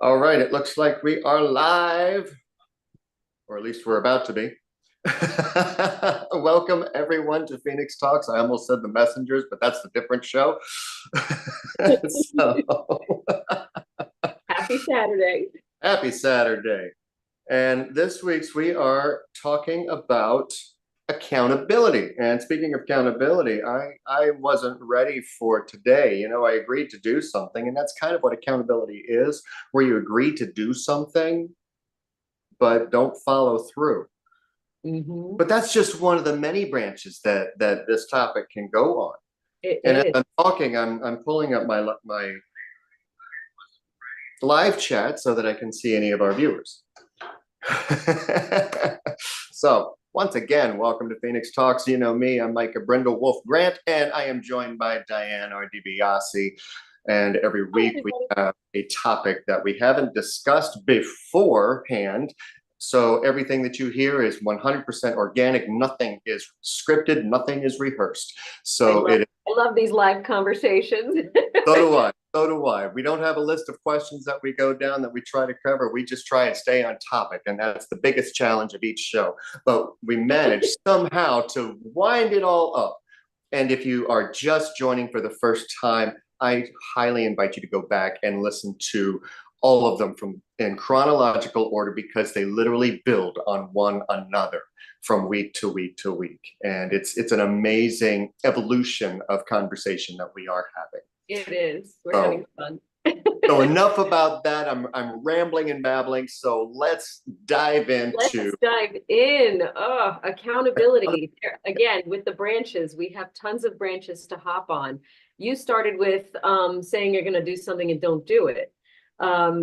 All right, it looks like we are live, or at least we're about to be. Welcome everyone to Phoenix Talks. I almost said the Messengers, but that's a different show. So, Happy Saturday. happy Saturday. And this week's we are talking about accountability. And speaking of accountability, I wasn't ready for today. You know, I agreed to do something, and that's kind of what accountability is, where you agree to do something but don't follow through. Mm-hmm. But that's just one of the many branches that this topic can go on. It And as is. I'm talking, I'm pulling up my live chat so that I can see any of our viewers. So once again, welcome to Phoenix Talks. You know me, I'm Micah Brindle Wolf Grant, and I am joined by Diane R. DiBiase. And every week we have a topic that we haven't discussed beforehand. So everything that you hear is 100% organic. Nothing is scripted. Nothing is rehearsed. So I love these live conversations. so do I. So do I. We don't have a list of questions that we go down that we try to cover. We just try and stay on topic. And that's the biggest challenge of each show. But we manage somehow to wind it all up. And if you are just joining for the first time, I highly invite you to go back and listen to all of them in chronological order, because they literally build on one another from week to week to week. And it's an amazing evolution of conversation that we are having. It is. We're having fun. So enough about that. I'm rambling and babbling. So let's dive into. Let's dive in. Oh, accountability. Again, with the branches, we have tons of branches to hop on. You started with saying you're going to do something and don't do it.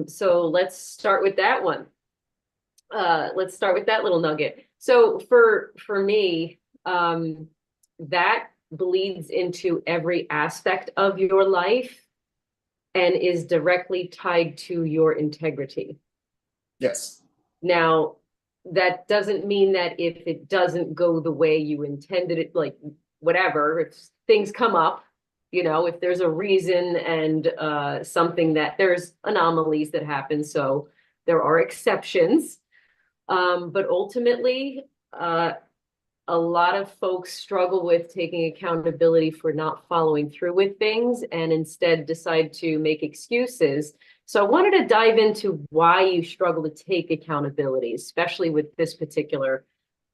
So let's start with that one. Let's start with that little nugget. So for me, that bleeds into every aspect of your life and is directly tied to your integrity. Yes. Now, that doesn't mean that if it doesn't go the way you intended it, like whatever, if things come up, you know, if there's a reason and something that there's anomalies that happen, so there are exceptions. But ultimately, a lot of folks struggle with taking accountability for not following through with things and instead decide to make excuses. So I wanted to dive into why you struggle to take accountability, especially with this particular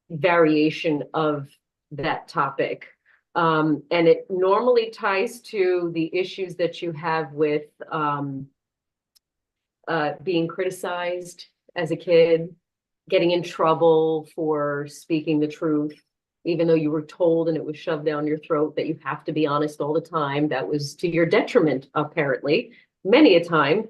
variation of that topic. And it normally ties to the issues that you have with being criticized as a kid, getting in trouble for speaking the truth, even though you were told and it was shoved down your throat that you have to be honest all the time. That was to your detriment, apparently, many a time,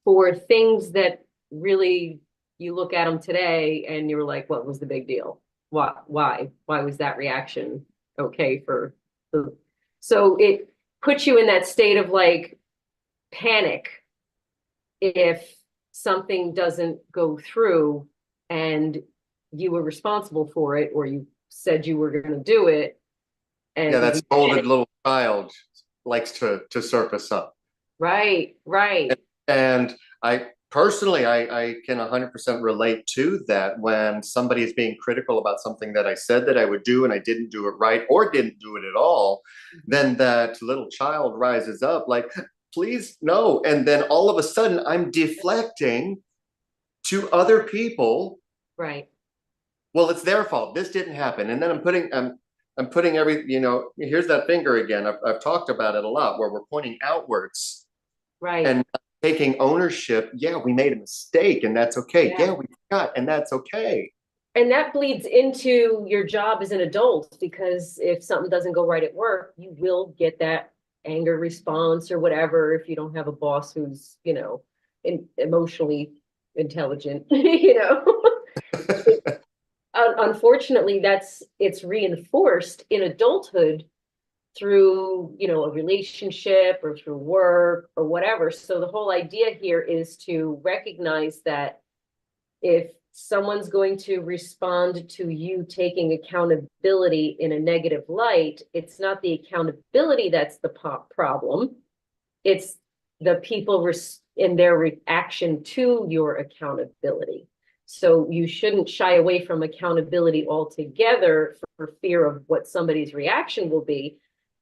for things that really you look at them today and you're like, what was the big deal? Why was that reaction okay for the... So it puts you in that state of like panic if something doesn't go through and you were responsible for it, or you said you were going to do it. And yeah, that scolded little child likes to surface up. Right. And I personally, I can 100% relate to that. When somebody is being critical about something that I said that I would do and I didn't do it right or didn't do it at all, then that little child rises up like, please, no. And then all of a sudden I'm deflecting to other people. Right. Well, it's their fault. This didn't happen. And then I'm putting every, you know, here's that finger again. I've talked about it a lot, where we're pointing outwards. Right. And taking ownership. Yeah, we made a mistake and that's okay. Yeah, we forgot and that's okay. And that bleeds into your job as an adult, because if something doesn't go right at work, you will get that anger response or whatever if you don't have a boss who's, you know, emotionally intelligent, you know. Unfortunately, it's reinforced in adulthood through, you know, a relationship or through work or whatever. So the whole idea here is to recognize that if someone's going to respond to you taking accountability in a negative light, it's not the accountability that's the problem. It's the people in their reaction to your accountability. So you shouldn't shy away from accountability altogether for fear of what somebody's reaction will be.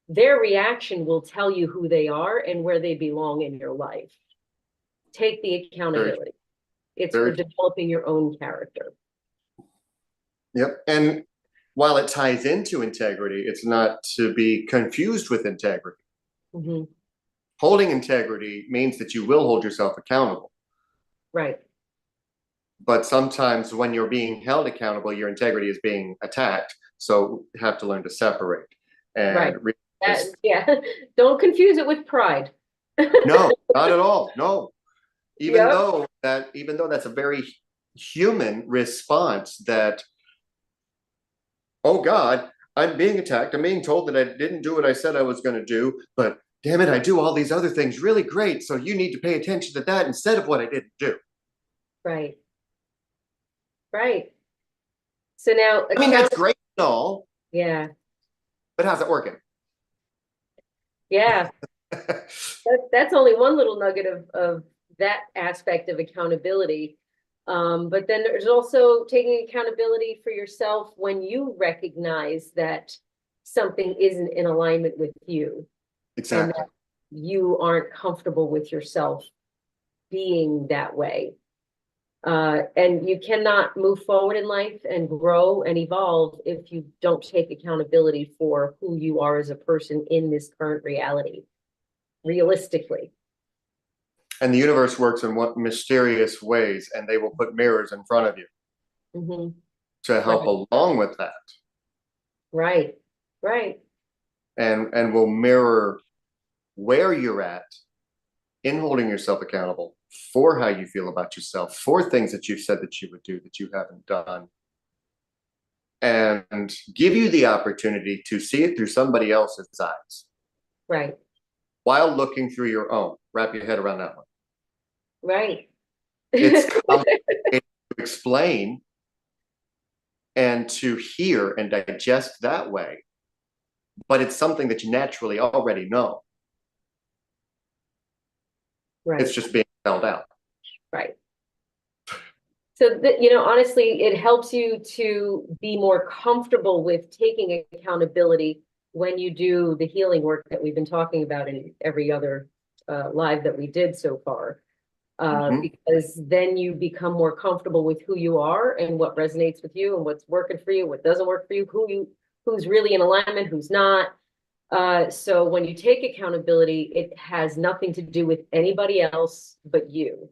Their reaction will tell you who they are and where they belong in your life. Take the accountability. It's for developing your own character. Yep. And while it ties into integrity, it's not to be confused with integrity. Mm-hmm. Holding integrity means that you will hold yourself accountable. Right. But sometimes when you're being held accountable, your integrity is being attacked. So you have to learn to separate. And right. Yeah. Don't confuse it with pride. No, not at all. No. Even though that's a very human response that, oh God, I'm being attacked. I'm being told that I didn't do what I said I was going to do, but damn it, I do all these other things really great. So you need to pay attention to that instead of what I didn't do. Right. Right. So now, I mean, that's great and all. Yeah. But how's it working? Yeah. That's only one little nugget of that aspect of accountability. But then there's also taking accountability for yourself when you recognize that something isn't in alignment with you. Exactly. And that you aren't comfortable with yourself being that way. And you cannot move forward in life and grow and evolve if you don't take accountability for who you are as a person in this current reality, realistically. And the universe works in what mysterious ways, and they will put mirrors in front of you to help along with that. Right, right. And will mirror where you're at in holding yourself accountable for how you feel about yourself, for things that you've said that you would do that you haven't done, and give you the opportunity to see it through somebody else's eyes. Right. While looking through your own. Wrap your head around that one. Right. It's complicated to explain and to hear and digest that way, but it's something that you naturally already know. Right. It's just being spelled out. Right. So that, honestly, it helps you to be more comfortable with taking accountability when you do the healing work that we've been talking about in every other live that we did so far. Because then you become more comfortable with who you are and what resonates with you and what's working for you, what doesn't work for you, who's really in alignment, who's not. So when you take accountability, it has nothing to do with anybody else but you.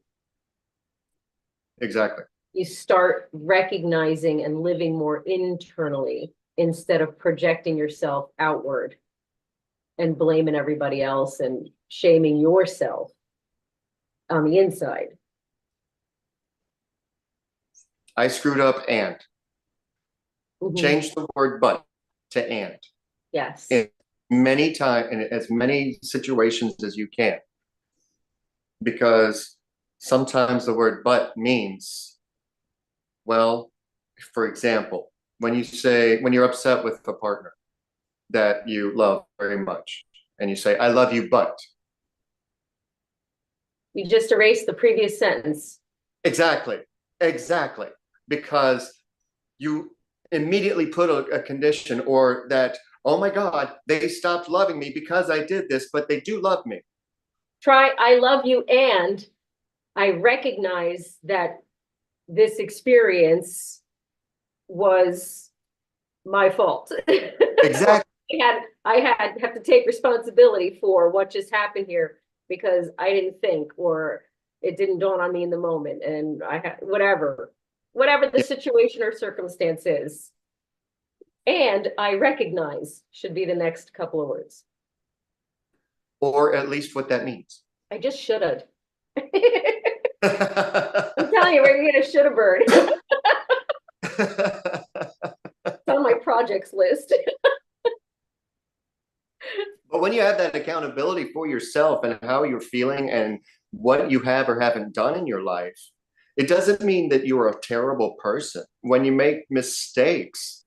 Exactly. You start recognizing and living more internally instead of projecting yourself outward and blaming everybody else and shaming yourself on the inside. I screwed up and change the word but to and. Yes. In many times, in as many situations as you can. Because sometimes the word but means, well, for example, when you're upset with a partner that you love very much, and you say, I love you, but. You just erased the previous sentence. Exactly. Because you immediately put a condition, or that, oh my God, they stopped loving me because I did this, but they do love me. Try, I love you, and I recognize that this experience was my fault. Exactly. I have to take responsibility for what just happened here because I didn't think, or it didn't dawn on me in the moment, and I had whatever the situation or circumstance is. And I recognize should be the next couple of words. Or at least what that means. I just should have. I'm telling you, we're gonna get a shoulda bird. It's on my projects list. But when you have that accountability for yourself and how you're feeling and what you have or haven't done in your life, it doesn't mean that you're a terrible person. When you make mistakes,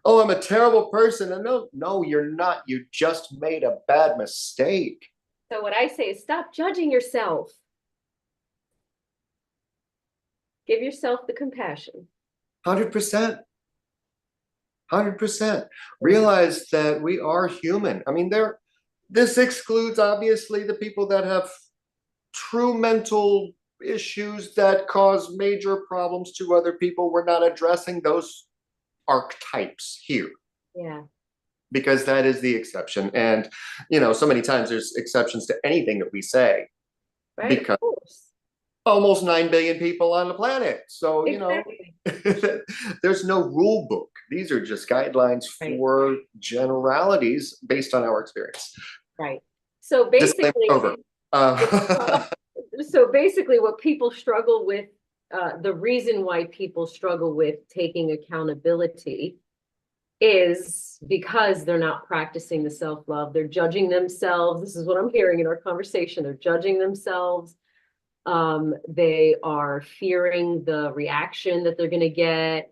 oh, I'm a terrible person. And no, you're not. You just made a bad mistake. So what I say is stop judging yourself. Give yourself the compassion. 100%. 100%. Realize that we are human. I mean, this excludes obviously the people that have true mental issues that cause major problems to other people. We're not addressing those archetypes here. Yeah. Because that is the exception. And, so many times there's exceptions to anything that we say. Right. Because of course. almost 9 billion people on the planet. So, Exactly. there's no rule book. These are just guidelines for generalities based on our experience. Right. So basically, over. So basically what people struggle with, the reason why people struggle with taking accountability is because they're not practicing the self-love. They're judging themselves. This is what I'm hearing in our conversation. They're judging themselves. They are fearing the reaction that they're going to get.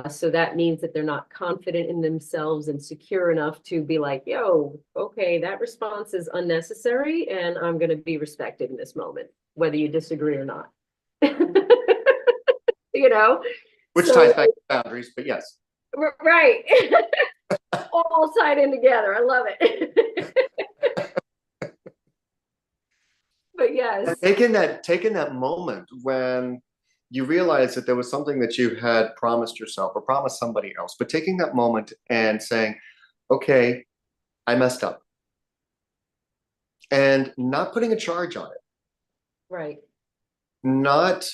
So that means that they're not confident in themselves and secure enough to be like, yo, okay, that response is unnecessary and I'm going to be respected in this moment, whether you disagree or not. Which ties back to boundaries, but yes. Right. All tied in together. I love it. But yes. Taking that moment when you realize that there was something that you had promised yourself or promised somebody else, but taking that moment and saying, okay, I messed up. And not putting a charge on it. Right. Not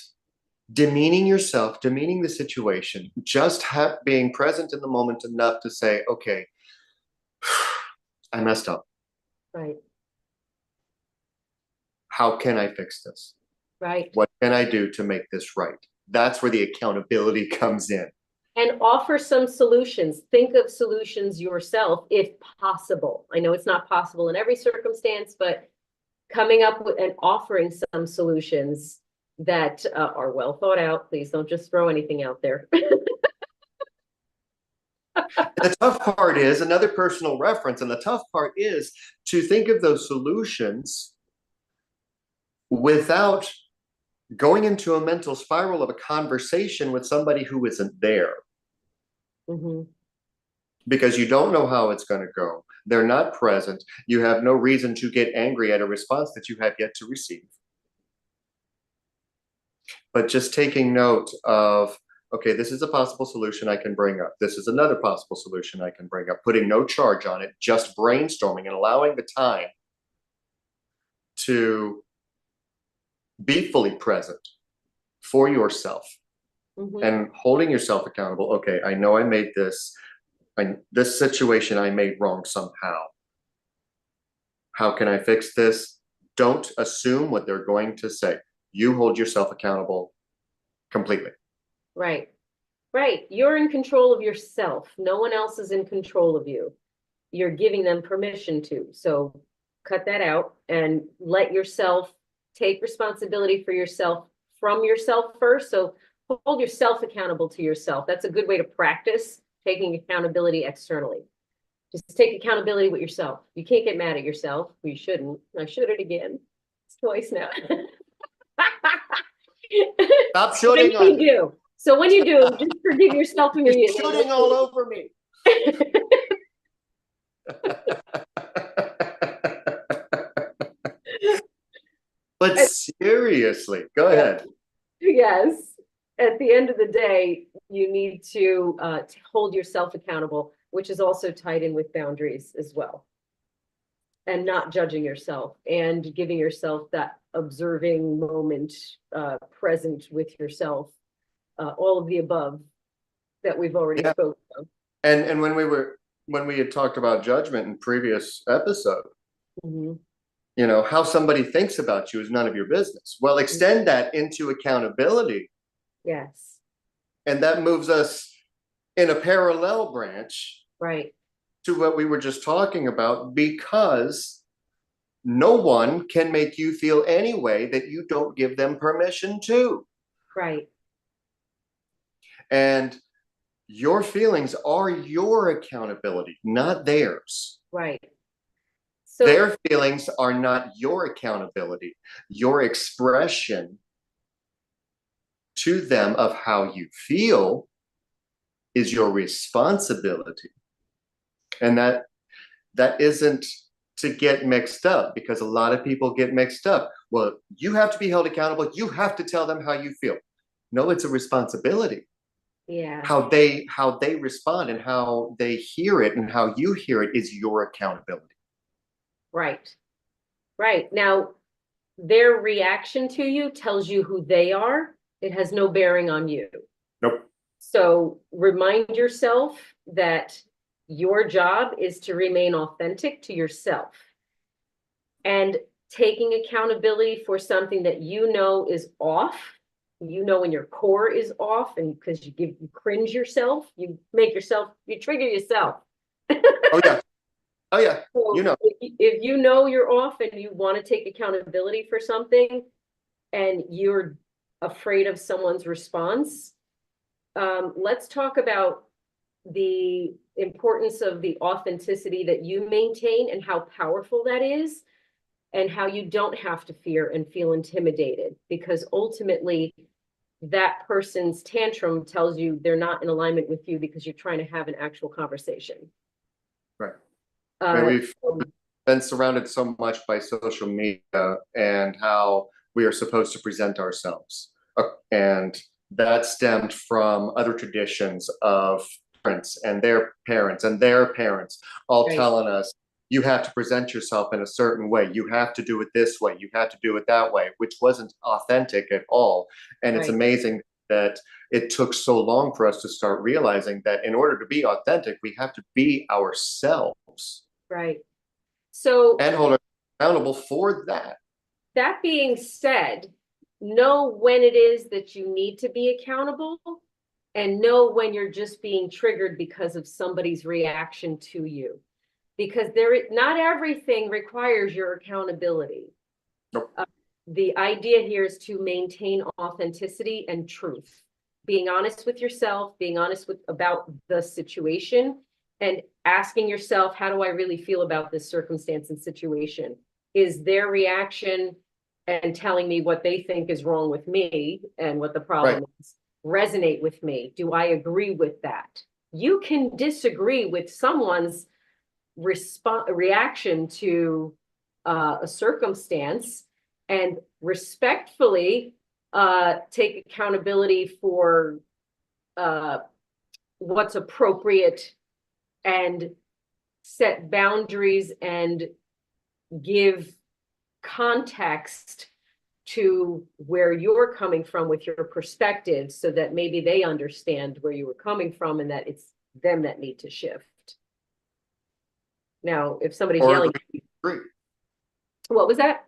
demeaning yourself, demeaning the situation, just being present in the moment enough to say, okay, I messed up. Right. How can I fix this? Right. What can I do to make this right? That's where the accountability comes in. And offer some solutions. Think of solutions yourself, if possible. I know it's not possible in every circumstance, but coming up with and offering some solutions that are well thought out. Please don't just throw anything out there. The tough part is another personal reference, and the tough part is to think of those solutions without going into a mental spiral of a conversation with somebody who isn't there. Mm-hmm. Because you don't know how it's going to go. They're not present. You have no reason to get angry at a response that you have yet to receive. But just taking note of, okay, this is a possible solution I can bring up. This is another possible solution I can bring up. Putting no charge on it, just brainstorming and allowing the time to be fully present for yourself. Mm-hmm. And holding yourself accountable. Okay, I know I made this situation I made wrong somehow. How can I fix this? Don't assume what they're going to say. You hold yourself accountable completely. Right. Right. You're in control of yourself. No one else is in control of you. You're giving them permission to. So cut that out and let yourself take responsibility for yourself from yourself first. So hold yourself accountable to yourself. That's a good way to practice taking accountability externally. Just take accountability with yourself. You can't get mad at yourself. You shouldn't. I should it again. It's twice now. Stop shooting on me. Do. So when you do, just forgive yourself immediately. You're shooting all over me. But seriously, go ahead. Yes. At the end of the day, you need to hold yourself accountable, which is also tied in with boundaries as well. And not judging yourself and giving yourself that observing moment, present with yourself, all of the above that we've already spoken of. And when we had talked about judgment in previous episode, mm-hmm. How somebody thinks about you is none of your business. Well, extend that into accountability. Yes. And that moves us in a parallel branch. Right. To what we were just talking about, because no one can make you feel any way that you don't give them permission to. Right. And your feelings are your accountability, not theirs. Right. So their feelings are not your accountability. Your expression to them of how you feel is your responsibility. And that isn't to get mixed up, because a lot of people get mixed up. Well, you have to be held accountable. You have to tell them how you feel. No, it's a responsibility. Yeah. How they respond and how they hear it and how you hear it is your accountability. Right. Right. Now, their reaction to you tells you who they are. It has no bearing on you. Nope. So remind yourself that your job is to remain authentic to yourself, and taking accountability for something that you know is off, when your core is off, and because you cringe yourself, you trigger yourself. Oh yeah. Oh yeah. So You know. if you know you're off and you want to take accountability for something and you're afraid of someone's response, let's talk about the importance of the authenticity that you maintain and how powerful that is, and how you don't have to fear and feel intimidated, because ultimately that person's tantrum tells you they're not in alignment with you because you're trying to have an actual conversation. Right. We've been surrounded so much by social media and how we are supposed to present ourselves. And that stemmed from other traditions of parents and their parents and their parents all telling us, you have to present yourself in a certain way. You have to do it this way. You have to do it that way, which wasn't authentic at all. And it's amazing that it took so long for us to start realizing that in order to be authentic, we have to be ourselves. Right. So, and hold ourselves accountable for that. That being said, know when it is that you need to be accountable, and know when you're just being triggered because of somebody's reaction to you. Because not everything requires your accountability. Nope. The idea here is to maintain authenticity and truth. Being honest with yourself, being honest about the situation, and asking yourself, how do I really feel about this circumstance and situation? Is their reaction and telling me what they think is wrong with me and what the problem is resonate with me? Do I agree with that? You can disagree with someone's reaction to a circumstance and respectfully take accountability for what's appropriate, and set boundaries and give context to where you're coming from with your perspective, so that maybe they understand where you were coming from and that it's them that need to shift. Now, if somebody's yelling, agree. What was that?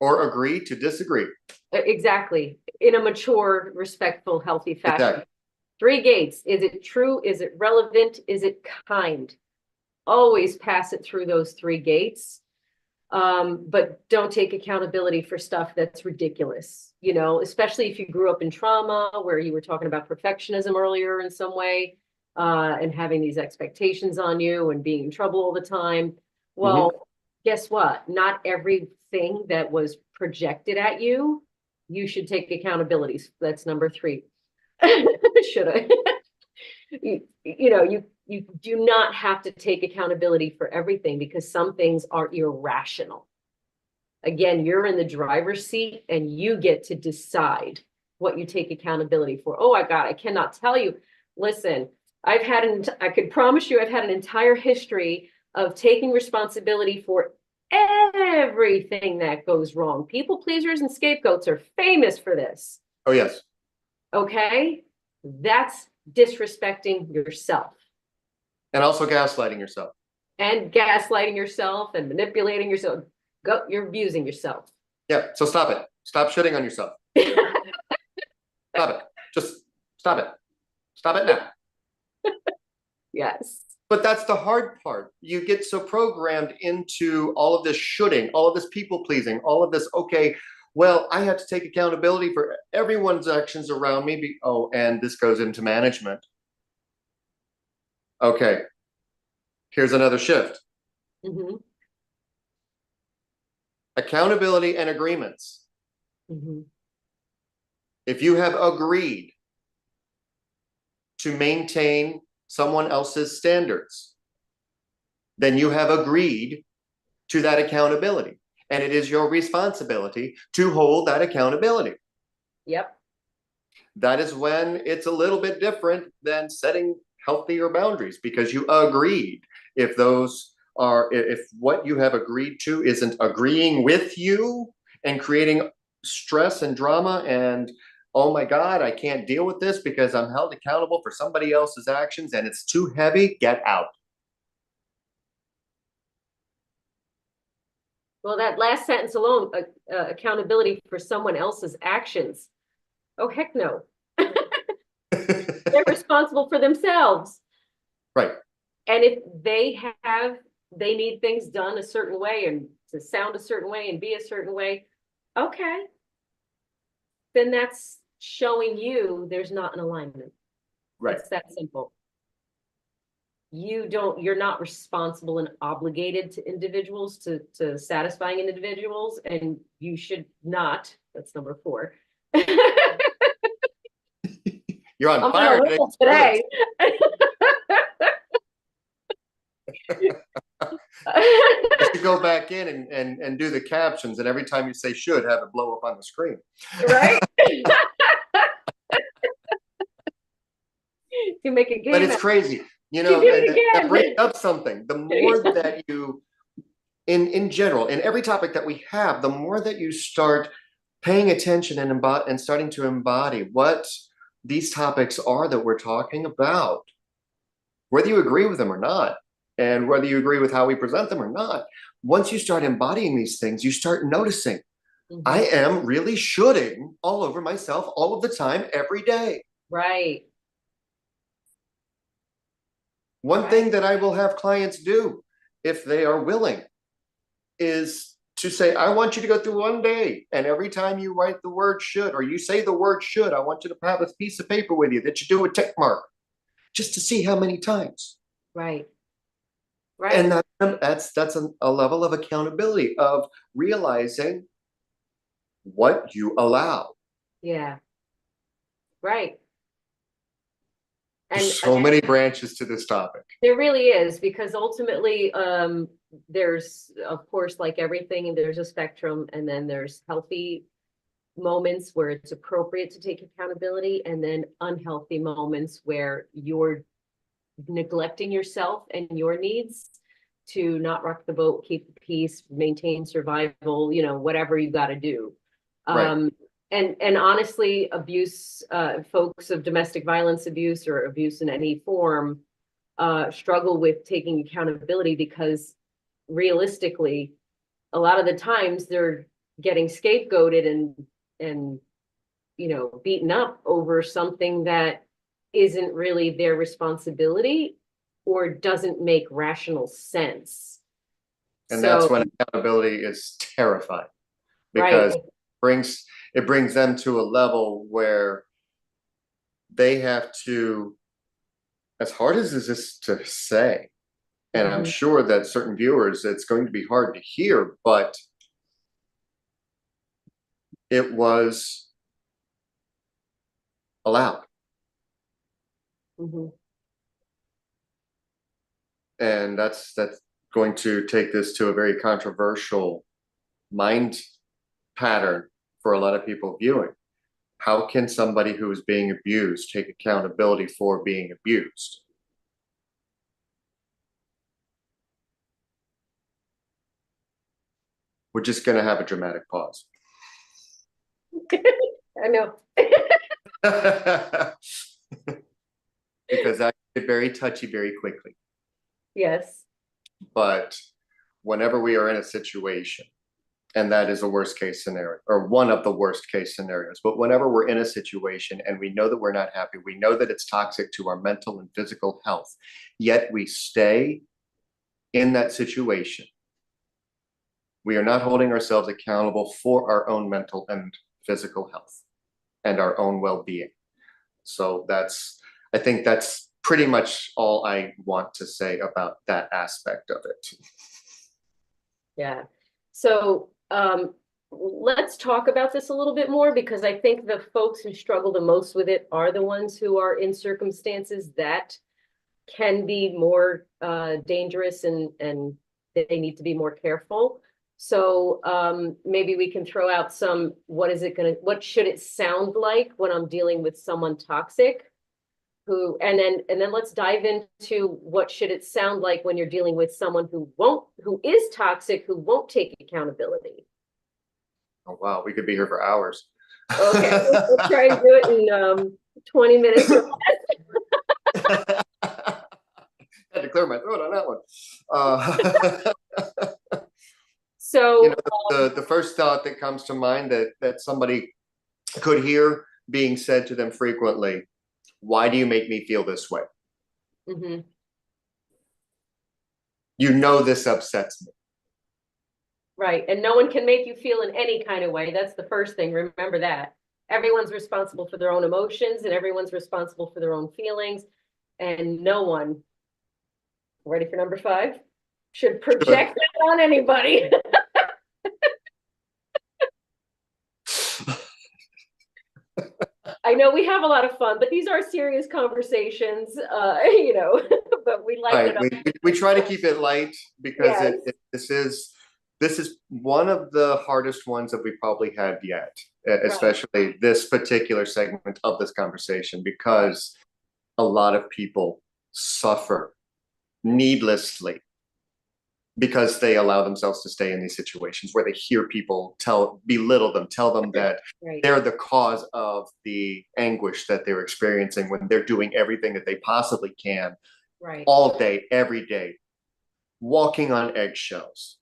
Or agree to disagree. Exactly. In a mature, respectful, healthy fashion. Exactly. 3 gates. Is it true? Is it relevant? Is it kind? Always pass it through those 3 gates. But don't take accountability for stuff that's ridiculous, especially if you grew up in trauma, where you were talking about perfectionism earlier in some way, and having these expectations on you and being in trouble all the time. Well, guess what? Not everything that was projected at you, you should take accountability. That's number 3. Should I? You do not have to take accountability for everything, because some things are irrational. Again, you're in the driver's seat and you get to decide what you take accountability for. Oh my God, I cannot tell you. Listen, I could promise you I've had an entire history of taking responsibility for everything that goes wrong. People pleasers and scapegoats are famous for this. Oh, yes. Okay? That's disrespecting yourself. And also gaslighting yourself. And gaslighting yourself and manipulating yourself. You're abusing yourself. Yeah, so stop it. Stop shitting on yourself. Stop it. Just stop it. Stop it now. Yes. But that's the hard part. You get so programmed into all of this shoulding, all of this people pleasing, all of this, okay, well, I have to take accountability for everyone's actions around me. And this goes into management. Okay, here's another shift. Accountability and agreements. If you have agreed to maintain someone else's standards, then you have agreed to that accountability. And it is your responsibility to hold that accountability. Yep. That is when it's a little bit different than setting healthier boundaries, because you agreed. If those are, if what you have agreed to isn't agreeing with you and creating stress and drama and, oh my God, I can't deal with this because I'm held accountable for somebody else's actions and it's too heavy, get out. Well, that last sentence alone, accountability for someone else's actions. Oh, heck no. They're responsible for themselves. Right. And if they need things done a certain way and to sound a certain way and be a certain way, okay. Then that's showing you there's not an alignment. Right. It's that simple. You're not responsible and obligated to individuals to satisfying individuals, and you should not. That's number 4. You're on I'm fire today. You should go back in and do the captions, and every time you say should, have it blow up on the screen. Right? You make a game. But it's crazy. You know, that brings up something. The more that you, in general, in every topic that we have, the more that you start paying attention and starting to embody what these topics are that we're talking about, whether you agree with them or not, and whether you agree with how we present them or not, once you start embodying these things, you start noticing, I am really shoulding all over myself all of the time, every day. Right. One thing that I will have clients do, if they are willing, is to say, I want you to go through one day, and every time you write the word should, or you say the word should, I want you to have a piece of paper with you that you do a tick mark, just to see how many times. Right. Right. And that's a level of accountability, of realizing what you allow. Yeah. Right. And there's so many branches to this topic. There really is, because ultimately, there's, of course, like everything, there's a spectrum, and then there's healthy moments where it's appropriate to take accountability, and then unhealthy moments where you're neglecting yourself and your needs to not rock the boat, keep the peace, maintain survival, whatever you got to do. Right. And honestly, abuse, folks of domestic violence abuse or abuse in any form, struggle with taking accountability, because realistically, a lot of the times they're getting scapegoated and beaten up over something that isn't really their responsibility or doesn't make rational sense. And that's when accountability is terrifying, because it brings them to a level where they have to, as hard as this is to say, and I'm sure that certain viewers, it's going to be hard to hear, but it was allowed. And that's going to take this to a very controversial mind pattern for a lot of people viewing. How can somebody who is being abused take accountability for being abused? We're just going to have a dramatic pause. I know. Because that get very touchy very quickly. Yes. But whenever we are in a situation, and that is a worst case scenario, or one of the worst case scenarios, but whenever we're in a situation and we know that we're not happy, we know that it's toxic to our mental and physical health, yet we stay in that situation, we are not holding ourselves accountable for our own mental and physical health and our own well-being. So I think that's pretty much all I want to say about that aspect of it. Yeah. So let's talk about this a little bit more, because I think the folks who struggle the most with it are the ones who are in circumstances that can be more dangerous, and they need to be more careful. So maybe we can throw out some, what should it sound like when I'm dealing with someone toxic? And then let's dive into what should it sound like when you're dealing with someone who is toxic, who won't take accountability. Oh, wow, we could be here for hours. Okay, we'll try and do it in 20 minutes or less. Had to clear my throat on that one. So you know, the first thought that comes to mind that somebody could hear being said to them frequently, why do you make me feel this way? mm-hmm. You know this upsets me. Right, and no one can make you feel in any kind of way. That's the first thing. Remember that. Everyone's responsible for their own emotions, and everyone's responsible for their own feelings, and no one, ready for number 5, should project that on anybody. I know we have a lot of fun, but these are serious conversations, you know, but we like it up. We try to keep it light, because yes. This is one of the hardest ones that we probably had yet, especially this particular segment of this conversation, because a lot of people suffer needlessly because they allow themselves to stay in these situations where they hear people belittle them, tell them that they're the cause of the anguish that they're experiencing, when they're doing everything that they possibly can all day, every day, walking on eggshells.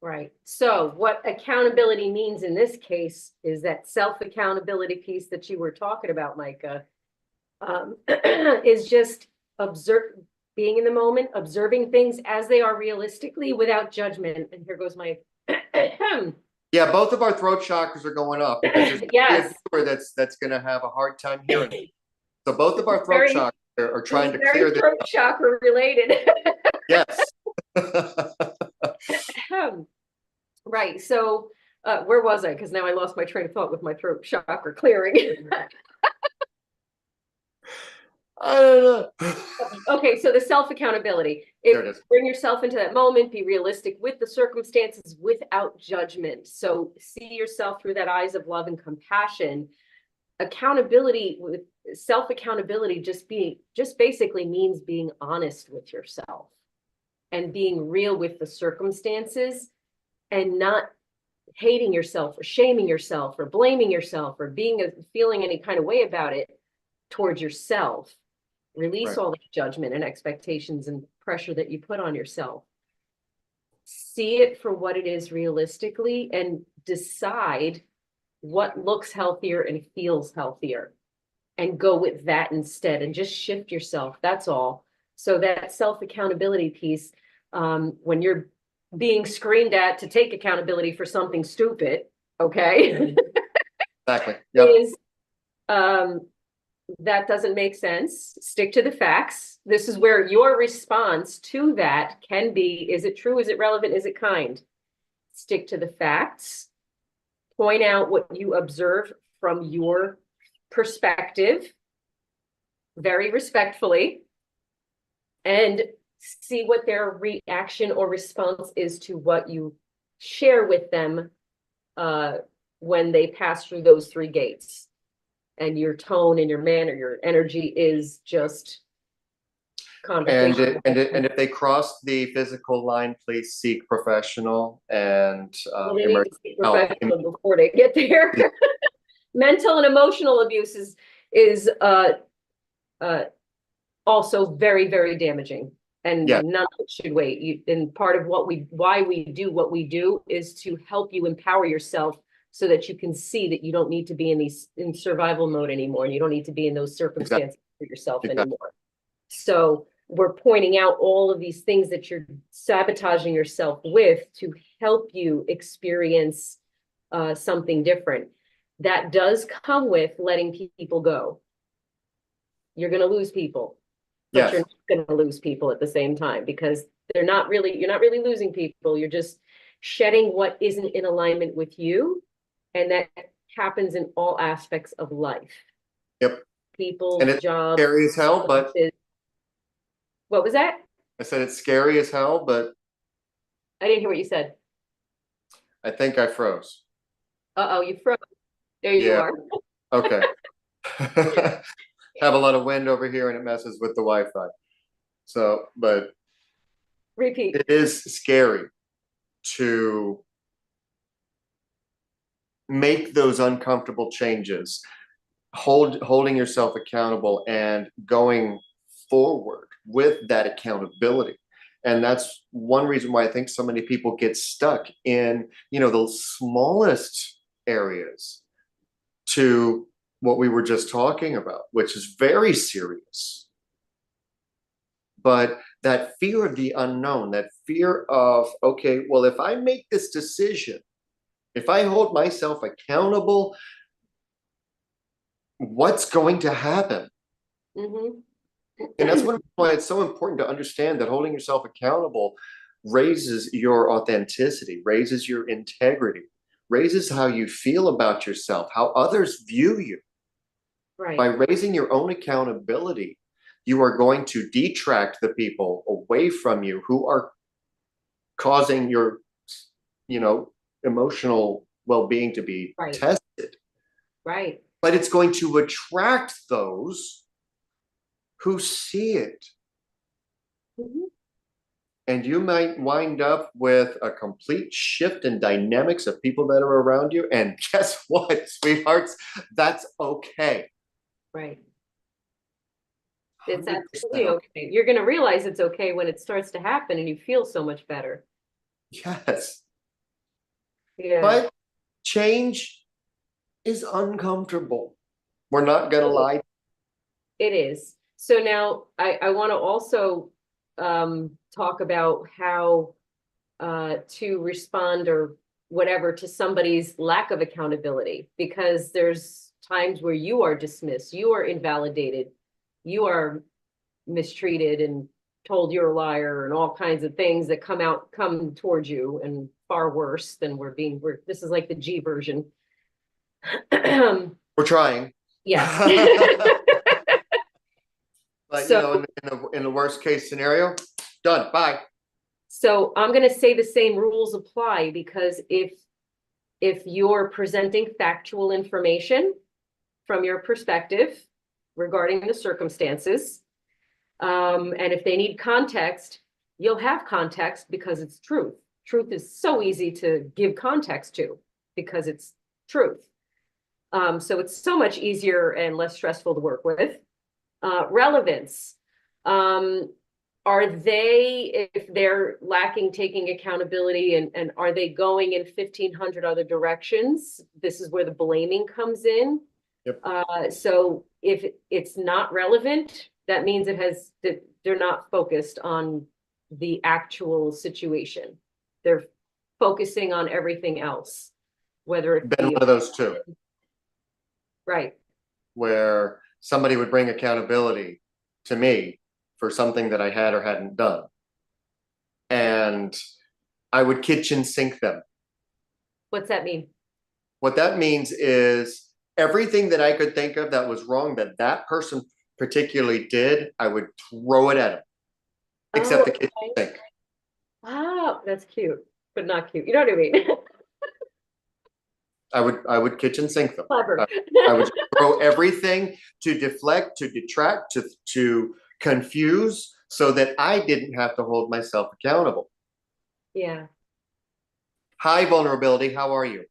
Right. So what accountability means in this case is that self-accountability piece that you were talking about, Micah, is just being in the moment, observing things as they are realistically without judgment. And here goes my yeah, both of our throat chakras are going up, because there's a viewer that's going to have a hard time hearing it. So both of our throat chakras are trying to clear this. Throat chakra related. Yes. Right. So where was I? Because now I lost my train of thought with my throat chakra clearing. I don't know. Okay, so the self-accountability. Bring yourself into that moment, be realistic with the circumstances without judgment. So see yourself through that eyes of love and compassion. Accountability, with self-accountability, just basically means being honest with yourself and being real with the circumstances, and not hating yourself or shaming yourself or blaming yourself or feeling any kind of way about it towards yourself. Release all the judgment and expectations and pressure that you put on yourself. See it for what it is realistically, and decide what looks healthier and feels healthier, and go with that instead, and just shift yourself. That's all. So that self-accountability piece, when you're being screamed at to take accountability for something stupid, okay? Exactly. Yep. Is that doesn't make sense. Stick to the facts. This is where your response to that can be, is it true? Is it relevant? Is it kind? Stick to the facts. Point out what you observe from your perspective, very respectfully, and see what their reaction or response is to what you share with them when they pass through those 3 gates. And your tone and your manner, your energy is just conversation. And if they cross the physical line, please seek professional and emergency help before they get there. Mental and emotional abuse is also very, very damaging, and none of it should wait. And part of why we do what we do is to help you empower yourself, so that you can see that you don't need to be in survival mode anymore, and you don't need to be in those circumstances for yourself anymore. So we're pointing out all of these things that you're sabotaging yourself with to help you experience something different. That does come with letting people go. You're going to lose people, but you're not going to lose people at the same time, because you're not really losing people. You're just shedding what isn't in alignment with you. And that happens in all aspects of life. Yep. People, And it's jobs. scary as hell, but What was that? I said it's scary as hell, but I didn't hear what you said. I think I froze. Uh-oh, you froze. There you Yeah. are. Okay. Have a lot of wind over here and it messes with the Wi-Fi. So, but Repeat. it is scary to make those uncomfortable changes, holding yourself accountable and going forward with that accountability. And that's one reason why I think so many people get stuck in, the smallest areas to what we were just talking about, which is very serious. But that fear of the unknown, that fear of, okay, well, if I make this decision, if I hold myself accountable, what's going to happen? Mm-hmm. And that's why it's so important to understand that holding yourself accountable raises your authenticity, raises your integrity, raises how you feel about yourself, how others view you. Right. By raising your own accountability, you are going to detract the people away from you who are causing your, emotional well-being to be tested. Right. But it's going to attract those who see it. Mm-hmm. And you might wind up with a complete shift in dynamics of people that are around you. And guess what, sweethearts? That's okay. Right. It's absolutely okay. You're going to realize it's okay when it starts to happen and you feel so much better. Yes. Yeah. But change is uncomfortable. We're not going to lie. It is. So now I want to also talk about how to respond or whatever to somebody's lack of accountability, because there's times where you are dismissed, you are invalidated, you are mistreated and told you're a liar and all kinds of things that come towards you, and far worse than this is like the G version. We're trying. Yes. But So, in the worst case scenario, done. Bye. So I'm going to say the same rules apply, because if you're presenting factual information from your perspective regarding the circumstances, and if they need context, you'll have context because it's truth. Truth is so easy to give context to because it's truth. So it's so much easier and less stressful to work with. Relevance. Are they, if they're lacking taking accountability, and are they going in 1,500 other directions? This is where the blaming comes in. Yep. So if it's not relevant, that means that they're not focused on the actual situation. They're focusing on everything else, whether it Been be one of those two. right. Where somebody would bring accountability to me for something that I had or hadn't done. And I would kitchen sink them. What's that mean? What that means is everything that I could think of that was wrong that that person particularly did, I would throw it at them. Except the kitchen sink. Wow, that's cute, but not cute. You know what I mean? I would kitchen sink them. Clever. I would throw everything to deflect, to detract, to confuse, so that I didn't have to hold myself accountable. Yeah. Hi, vulnerability. How are you?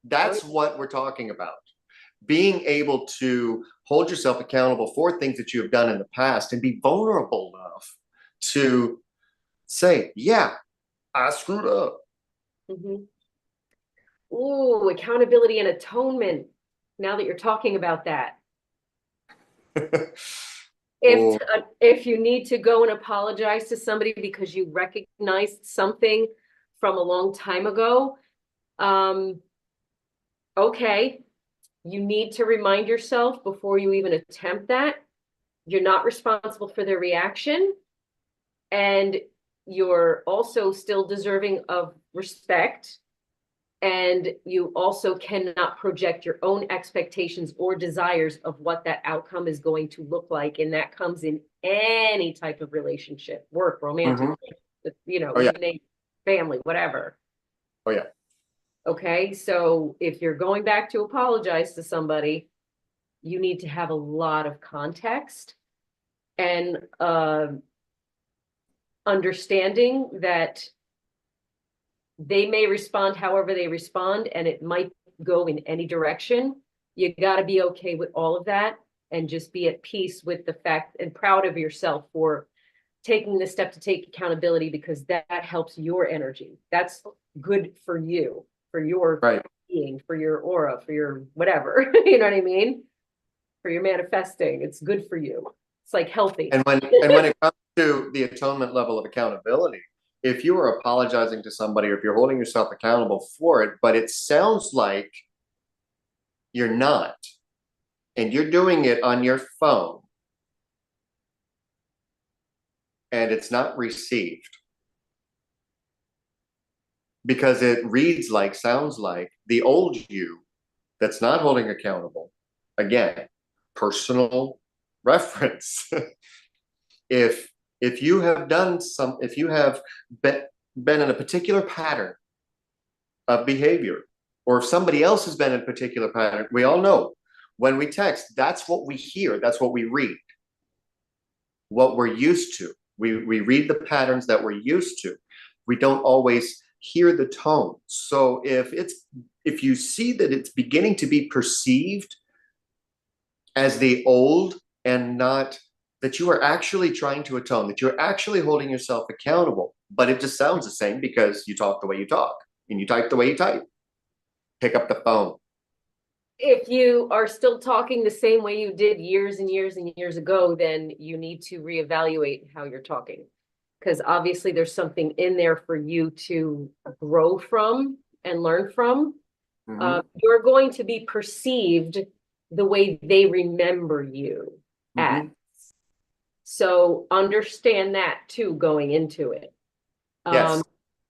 That's what we're talking about. Being able to hold yourself accountable for things that you have done in the past and be vulnerable enough to say, yeah, I screwed up. Mm-hmm. Ooh, accountability and atonement. Now that you're talking about that. If you need to go and apologize to somebody because you recognized something from a long time ago, okay, you need to remind yourself before you even attempt that, you're not responsible for their reaction. And you're also still deserving of respect. And you also cannot project your own expectations or desires of what that outcome is going to look like. And that comes in any type of relationship, work, romantic, you know, Oh yeah. family, whatever. Oh yeah. Okay. So if you're going back to apologize to somebody, you need to have a lot of context and understanding that they may respond however they respond, and it might go in any direction. You got to be okay with all of that and just be at peace with the fact and proud of yourself for taking the step to take accountability, because that helps your energy. That's good for you, for your Right. being, for your aura, for your whatever. You know what I mean? For your manifesting. It's good for you. It's like healthy. And when it comes to the atonement level of accountability, if you are apologizing to somebody or if you're holding yourself accountable for it, but it sounds like you're not, and you're doing it on your phone and it's not received because it reads like, sounds like the old you that's not holding accountable. Again, personal reference. If you have done some, if you have been in a particular pattern of behavior, or if somebody else has been in a particular pattern, we all know when we text, that's what we hear, that's what we read, what we're used to. We read the patterns that we're used to. We don't always hear the tone. So if you see that it's beginning to be perceived as the old and not that you are actually trying to atone, that you're actually holding yourself accountable, but it just sounds the same because you talk the way you talk and you type the way you type. Pick up the phone. If you are still talking the same way you did years and years and years ago, then you need to reevaluate how you're talking. Because obviously there's something in there for you to grow from and learn from. You're going to be perceived the way they remember you as. So understand that too going into it. Yes.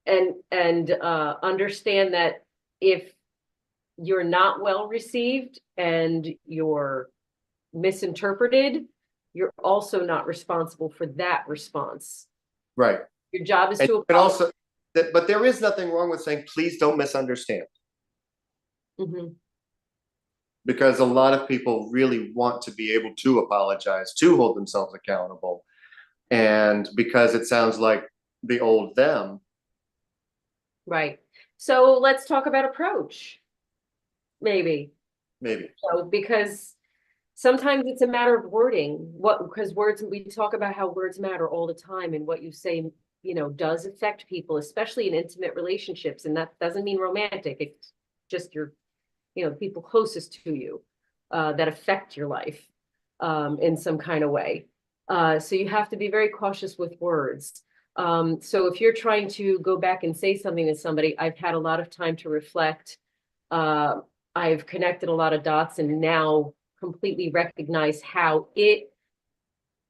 And understand that if you're not well received and you're misinterpreted, you're also not responsible for that response. Right. Your job is to but also but there is nothing wrong with saying, please don't misunderstand. Because a lot of people really want to be able to apologize, to hold themselves accountable. And because it sounds like the old them. Right. So let's talk about approach. Maybe. So, because sometimes it's a matter of wording. Because words, we talk about how words matter all the time, and what you say, you know, does affect people, especially in intimate relationships. And that doesn't mean romantic. It's just your, you know, people closest to you that affect your life in some kind of way. So you have to be very cautious with words. So if you're trying to go back and say something to somebody, I've had a lot of time to reflect. I've connected a lot of dots and now completely recognize how it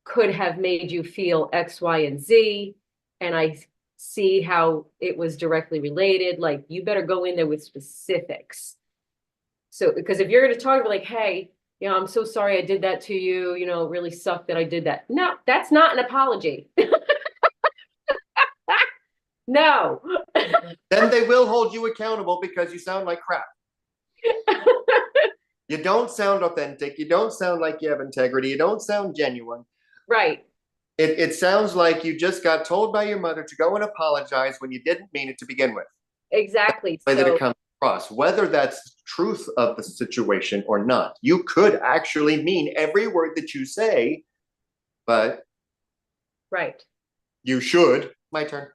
could have made you feel X, Y, and Z. And I see how it was directly related. Like, you better go in there with specifics. So, because if you're going to talk about like, hey, you know, I'm so sorry I did that to you, you know, it really sucked that I did that. No, that's not an apology. No. Then they will hold you accountable because you sound like crap. You don't sound authentic. You don't sound like you have integrity. You don't sound genuine. Right. It sounds like you just got told by your mother to go and apologize when you didn't mean it to begin with. Exactly. The way that it comes across, whether that's the truth of the situation or not. You could actually mean every word that you say, but right. You should. My turn.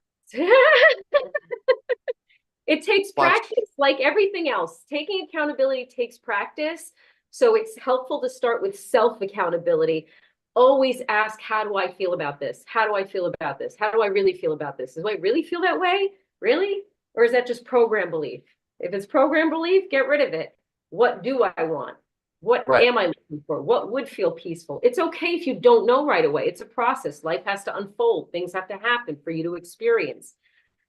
It takes practice, like everything else. Taking accountability takes practice. So it's helpful to start with self-accountability. Always ask, how do I feel about this? How do I feel about this? How do I really feel about this? Do I really feel that way? Really? Or is that just program belief? If it's program belief, get rid of it. What do I want? What Right. am I looking for? What would feel peaceful? It's okay if you don't know right away. It's a process. Life has to unfold. Things have to happen for you to experience.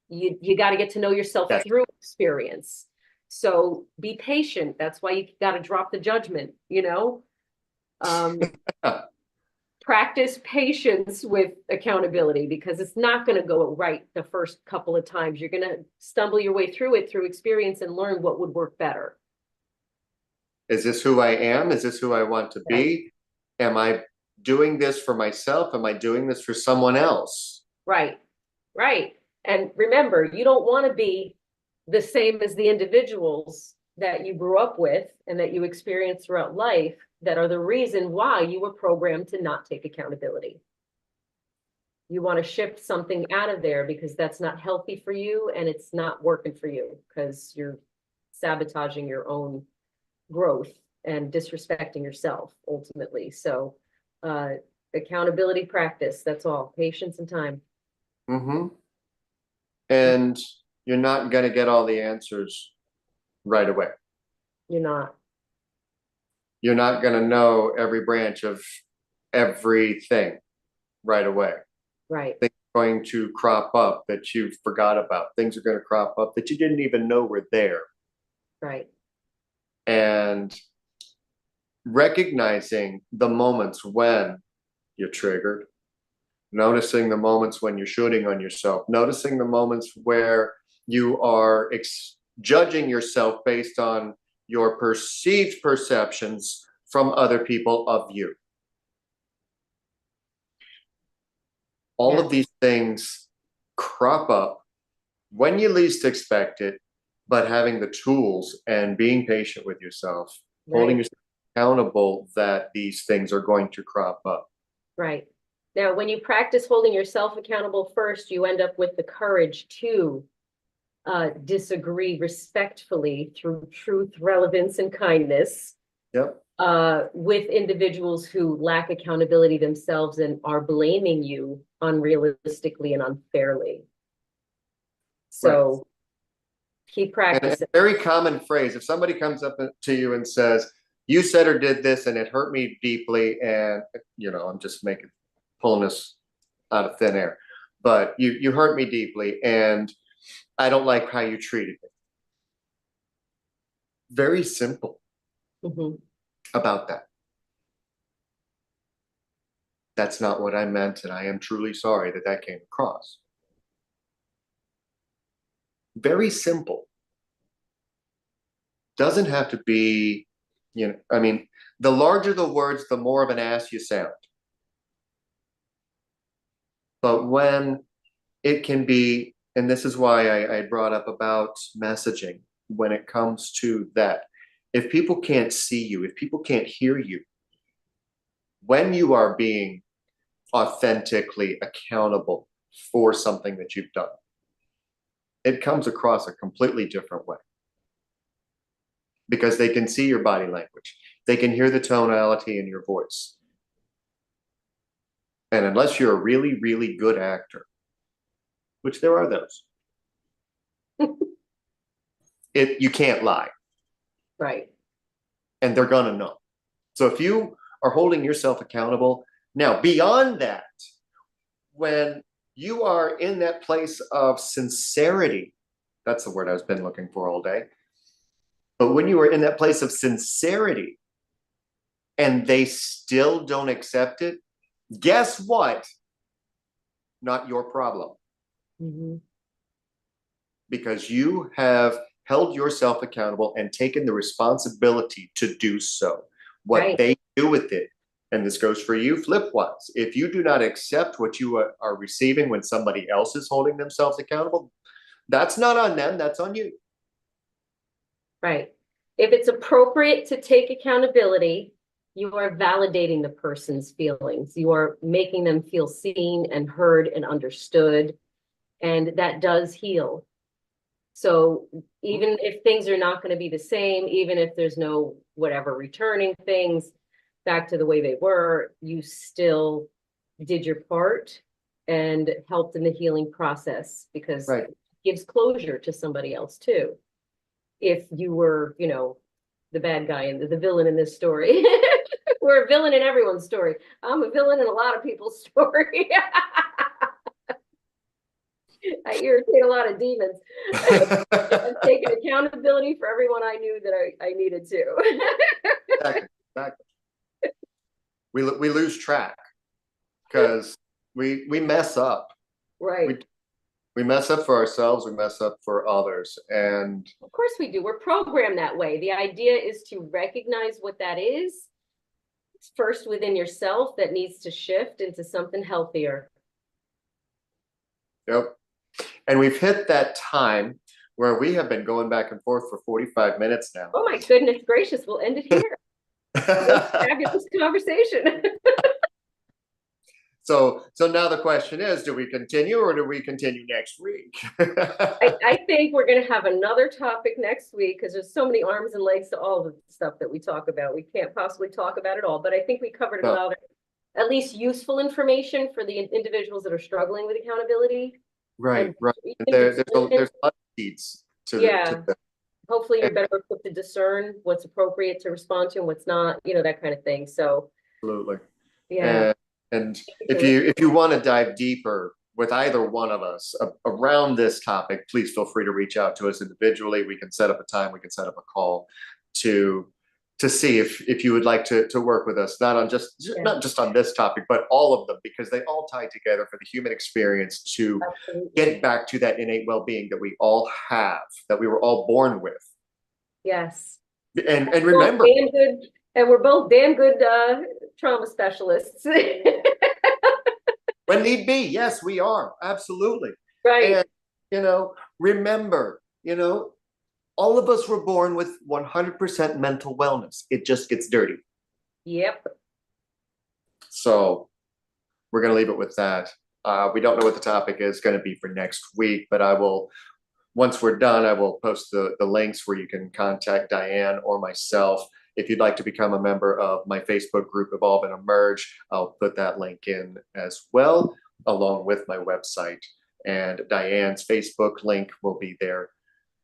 You got to get to know yourself Yes. through experience. So be patient. That's why you got to drop the judgment, you know? Practice patience with accountability because it's not going to go right the first couple of times. You're going to stumble your way through it through experience and learn what would work better. Is this who I am? Is this who I want to Right. be? Am I doing this for myself? Am I doing this for someone else? Right. Right. And remember, you don't want to be the same as the individuals that you grew up with and that you experienced throughout life that are the reason why you were programmed to not take accountability. You want to shift something out of there because that's not healthy for you and it's not working for you because you're sabotaging your own growth and disrespecting yourself ultimately. So accountability practice, that's all. Patience and time. Mm-hmm. And you're not going to get all the answers right away. You're not. You're not going to know every branch of everything right away. Right. Things are going to crop up that you forgot about. Things are going to crop up that you didn't even know were there. Right. And recognizing the moments when you're triggered, noticing the moments when you're shooting on yourself, noticing the moments where you are judging yourself based on your perceived perceptions from other people of you. All Yeah. of these things crop up when you least expect it, but having the tools and being patient with yourself, holding Right. yourself accountable that these things are going to crop up. Right. Now, when you practice holding yourself accountable first, you end up with the courage to disagree respectfully through truth, relevance, and kindness Yep. with individuals who lack accountability themselves and are blaming you unrealistically and unfairly. So Right. keep And a practicing. very common phrase, if somebody comes up to you and says, you said or did this and it hurt me deeply, and I'm just pulling this out of thin air, but you hurt me deeply and I don't like how you treated me. Very simple Mhm. about that. That's not what I meant, and I am truly sorry that that came across. Very simple. Doesn't have to be, I mean, the larger the words, the more of an ass you sound. But when it can be, and this is why I brought up about messaging when it comes to that. If people can't see you, if people can't hear you, when you are being authentically accountable for something that you've done, it comes across a completely different way because they can see your body language. They can hear the tonality in your voice. And unless you're a really, really good actor, which there are those, you can't lie. Right. And they're gonna know. So if you are holding yourself accountable, now beyond that, when you are in that place of sincerity, that's the word I've been looking for all day. But when you are in that place of sincerity and they still don't accept it, guess what? Not your problem. Mm-hmm. Because you have held yourself accountable and taken the responsibility to do so. What Right. they do with it, and this goes for you flip-wise, if you do not accept what you are receiving when somebody else is holding themselves accountable, that's not on them, that's on you. Right. If it's appropriate to take accountability, you are validating the person's feelings. You are making them feel seen and heard and understood. And that does heal. So even if things are not going to be the same, even if there's no whatever returning things back to the way they were, you still did your part and helped in the healing process because Right. it gives closure to somebody else too. If you were, the bad guy and the villain in this story. We're a villain in everyone's story. I'm a villain in a lot of people's story. I irritate a lot of demons. I've taken accountability for everyone I knew that I needed to. Exactly, exactly. We lose track because we mess up. Right. We mess up for ourselves, we mess up for others. And of course we do. We're programmed that way. The idea is to recognize what that is. It's first within yourself that needs to shift into something healthier. yep. And we've hit that time where we have been going back and forth for 45 minutes now. Oh my goodness gracious, we'll end it here. Fabulous conversation. So now the question is, do we continue or do we continue next week? I think we're going to have another topic next week because there's so many arms and legs to all the stuff that we talk about. We can't possibly talk about it all, but I think we covered about at least useful information for the individuals that are struggling with accountability. Right. There's a lot of seeds to the hopefully you're better equipped to discern what's appropriate to respond to and what's not, that kind of thing. So absolutely. Yeah. And if you want to dive deeper with either one of us around this topic, please feel free to reach out to us individually. We can set up a time, we can set up a call to see if you would like to work with us, not just on this topic, but all of them, because they all tie together for the human experience to get back to that innate well-being that we all have, that we were all born with. Yes. And remember, and we're both damn good trauma specialists. When need be, yes, we are. Absolutely. Right. And, remember, all of us were born with 100% mental wellness. It just gets dirty. Yep. So we're going to leave it with that. We don't know what the topic is going to be for next week, but once we're done, I will post the links where you can contact Diane or myself. If you'd like to become a member of my Facebook group, Evolve and Emerge, I'll put that link in as well, along with my website. And Diane's Facebook link will be there.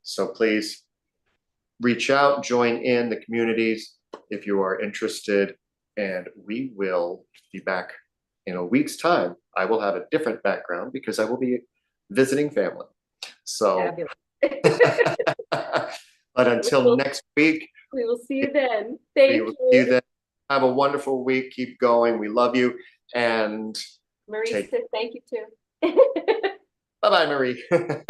So please reach out, join in the communities if you are interested, and we will be back in a week's time. I will have a different background because I will be visiting family. So, but until next week, we will see you then. Thank you. See you then. Have a wonderful week. Keep going. We love you. And Marie said thank you too. Bye-bye, Marie.